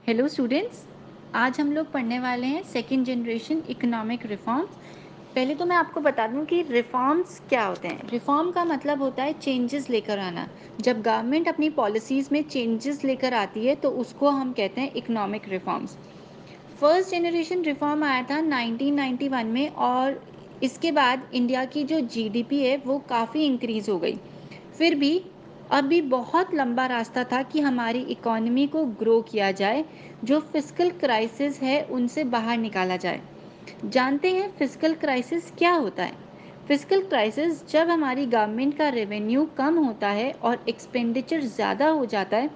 Hello students. आज हम लोग पढ़ने वाले हैं सेकेंड जनरेशन इकोनॉमिक रिफॉर्म्स। पहले तो मैं आपको बता दूं कि रिफॉर्म्स क्या होते हैं। रिफॉर्म का मतलब होता है चेंजेस लेकर आना। जब गवर्नमेंट अपनी पॉलिसीज़ में चेंजेस लेकर आती है तो उसको हम कहते हैं economic reforms. First generation reform आया था 1991 में और इसके बाद इंडिया की जो जीडीपी है वो काफ़ी इंक्रीज़ हो गई। फिर भी अभी बहुत लंबा रास्ता था कि हमारी इकोनॉमी को ग्रो किया जाए, जो फिस्कल क्राइसिस है उनसे बाहर निकाला जाए। जानते हैं फिस्कल क्राइसिस क्या होता है? फिस्कल क्राइसिस जब हमारी गवर्नमेंट का रेवेन्यू कम होता है और एक्सपेंडिचर ज़्यादा हो जाता है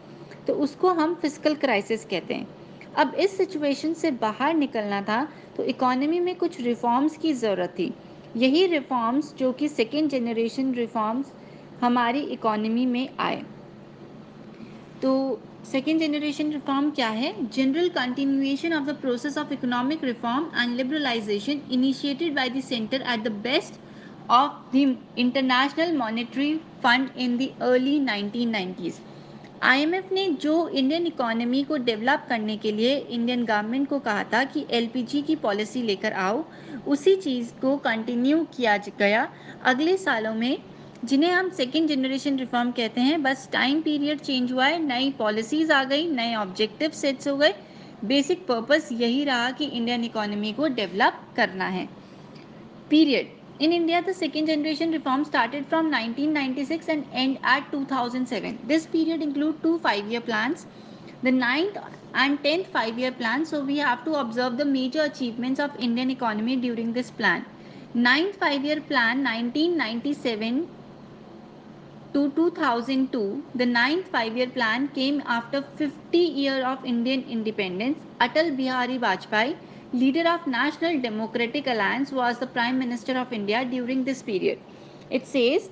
तो उसको हम फिस्कल क्राइसिस कहते हैं। अब इस सिचुएशन से बाहर निकलना था तो इकोनॉमी में कुछ रिफॉर्म्स की ज़रूरत थी। यही रिफॉर्म्स जो कि सेकेंड जनरेशन रिफॉर्म्स हमारी इकोनॉमी में आए। तो सेकेंड जनरेशन रिफॉर्म क्या है? General continuation of the process of economic reform and liberalisation initiated by the centre at the best of the International Monetary Fund in the early 1990s। IMF ने जो Indian economy को develop करने के लिए Indian government को कहा था कि एलपीजी की पॉलिसी लेकर आओ, उसी चीज़ को कंटिन्यू किया गया अगले सालों में, जिन्हें हम सेकेंड जनरेशन रिफॉर्म कहते हैं। बस टाइम पीरियड चेंज हुआ है, नई पॉलिसीज आ गई, नए ऑब्जेक्टिव सेट्स हो गए। बेसिक पर्पस यही रहा कि इंडियन इकोनॉमी को डेवलप करना है। Period. In India, the second generation reform started from 1996 and end at 2007. This period include two 5-year plans, the ninth and 10th 5-year plan. So we have to observe the major achievements of Indian economy during this plan. Ninth 5-year plan 1997 to 2002, the ninth 5-year plan came after 50 years of Indian independence. Atal Bihari Vajpayee, leader of National Democratic Alliance, was the Prime Minister of India during this period. It says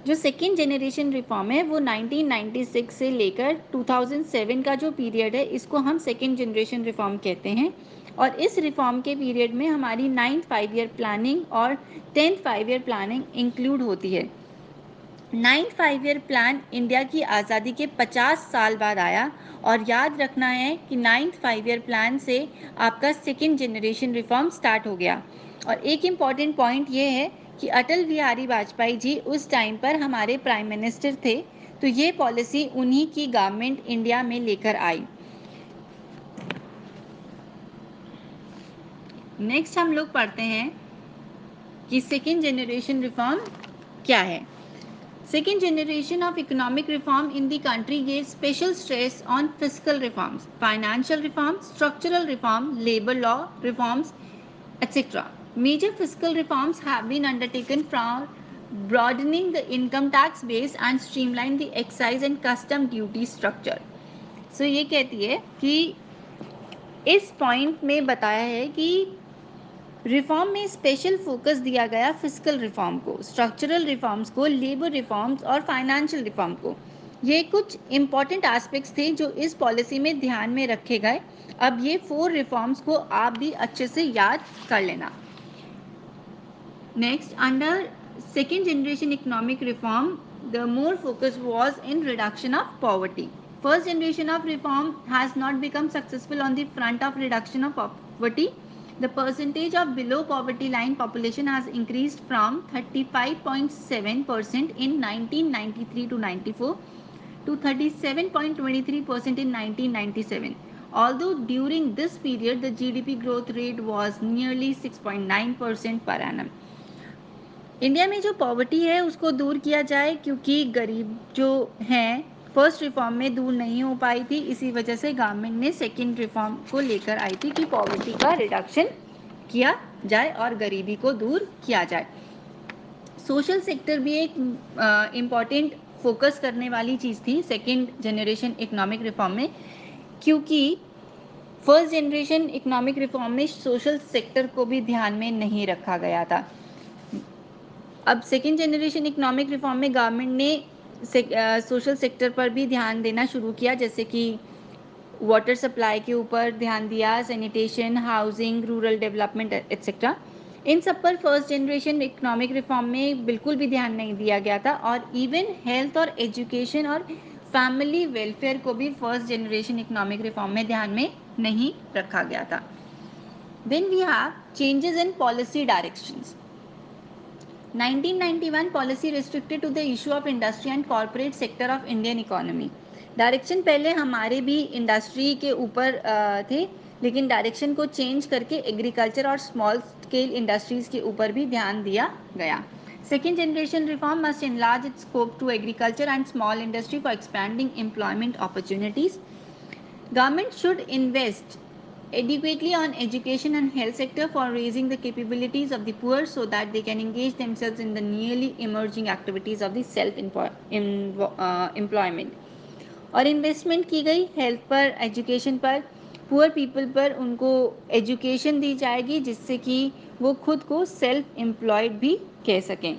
जो second generation reform है वो 1996 से लेकर 2007 का जो period है इसको हम सेकेंड जनरेशन रिफॉर्म कहते हैं। और इस रिफॉर्म के पीरियड में हमारी नाइन्थ 5-year प्लानिंग और 10th 5-year प्लानिंग इंक्लूड होती है। नाइन्थ 5-year प्लान इंडिया की आज़ादी के 50 साल बाद आया और याद रखना है कि नाइन्थ 5-year प्लान से आपका सेकेंड जनरेशन रिफॉर्म स्टार्ट हो गया। और एक इम्पॉर्टेंट पॉइंट ये है कि अटल बिहारी वाजपेयी जी उस टाइम पर हमारे प्राइम मिनिस्टर थे, तो ये पॉलिसी उन्हीं की गवर्नमेंट इंडिया में लेकर आई। नेक्स्ट हम लोग पढ़ते हैं कि सेकेंड जनरेशन रिफॉर्म क्या है। Second generation of economic reform in the country gave special stress on fiscal reforms, financial reforms, structural reform, labor law reforms, etc. Major fiscal reforms have been undertaken from broadening the income tax base and streamline the excise and custom duty structure. So ये कहती है कि इस point में बताया है कि reform में स्पेशल फोकस दिया गया फिस्कल रिफॉर्म को, स्ट्रक्चरल रिफॉर्म्स को, लेबर रिफॉर्म्स और फाइनेंशियल रिफॉर्म को। ये कुछ इंपॉर्टेंट एस्पेक्ट्स थे जो इस पॉलिसी में ध्यान में रखे गए। अब ये 4 रिफॉर्म्स को आप भी अच्छे से याद कर लेना। Next, under second generation economic reform, the more focus was in reduction of poverty. First generation of reform has not become successful on the front of reduction of poverty. The percentage of below poverty line population has increased from 35.7% in 1993 to 94 to 37.23% in 1997. Although during this period the GDP growth rate was nearly 6.9% per annum. India में जो poverty है उसको दूर किया जाए, क्योंकि गरीब जो हैं फर्स्ट रिफॉर्म में दूर नहीं हो पाई थी। इसी वजह से गवर्नमेंट ने सेकेंड रिफॉर्म को लेकर आई थी कि पॉवर्टी का रिडक्शन किया जाए और गरीबी को दूर किया जाए। सोशल सेक्टर भी एक इम्पॉर्टेंट फोकस करने वाली चीज़ थी सेकेंड जनरेशन इकोनॉमिक रिफॉर्म में, क्योंकि फर्स्ट जनरेशन इकोनॉमिक रिफॉर्म में सोशल सेक्टर को भी ध्यान में नहीं रखा गया था। अब सेकेंड जनरेशन इकोनॉमिक रिफॉर्म में गवर्नमेंट ने सोशल सेक्टर पर भी ध्यान देना शुरू किया, जैसे कि वाटर सप्लाई के ऊपर ध्यान दिया, sanitation, housing, rural development etcetera. इन सब पर फर्स्ट जनरेशन इकोनॉमिक रिफॉर्म में बिल्कुल भी ध्यान नहीं दिया गया था। और इवन हेल्थ और एजुकेशन और फैमिली वेलफेयर को भी फर्स्ट जनरेशन इकोनॉमिक रिफॉर्म में ध्यान में नहीं रखा गया था। Then we have changes in policy directions. 1991 policy restricted to the issue of industry and corporate sector of Indian economy. Direction पहले हमारे भी इंडस्ट्री के ऊपर थे, लेकिन डायरेक्शन को चेंज करके एग्रीकल्चर और स्मॉल स्केल इंडस्ट्रीज के ऊपर भी ध्यान दिया गया। Second generation reform must enlarge its scope to agriculture and small industry for expanding employment opportunities. Government should invest adequately on education and health sector for raising the capabilities of the poor so that they can engage themselves in the newly emerging activities of the self employment. और investment की गई health पर, education पर, poor people पर उनको education दी जाएगी जिससे कि वो खुद को सेल्फ एम्प्लॉयड भी कह सकें।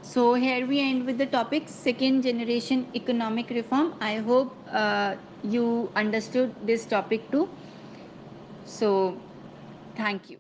So here we end with the topic second generation economic reform. I hope you understood this topic too. So thank you.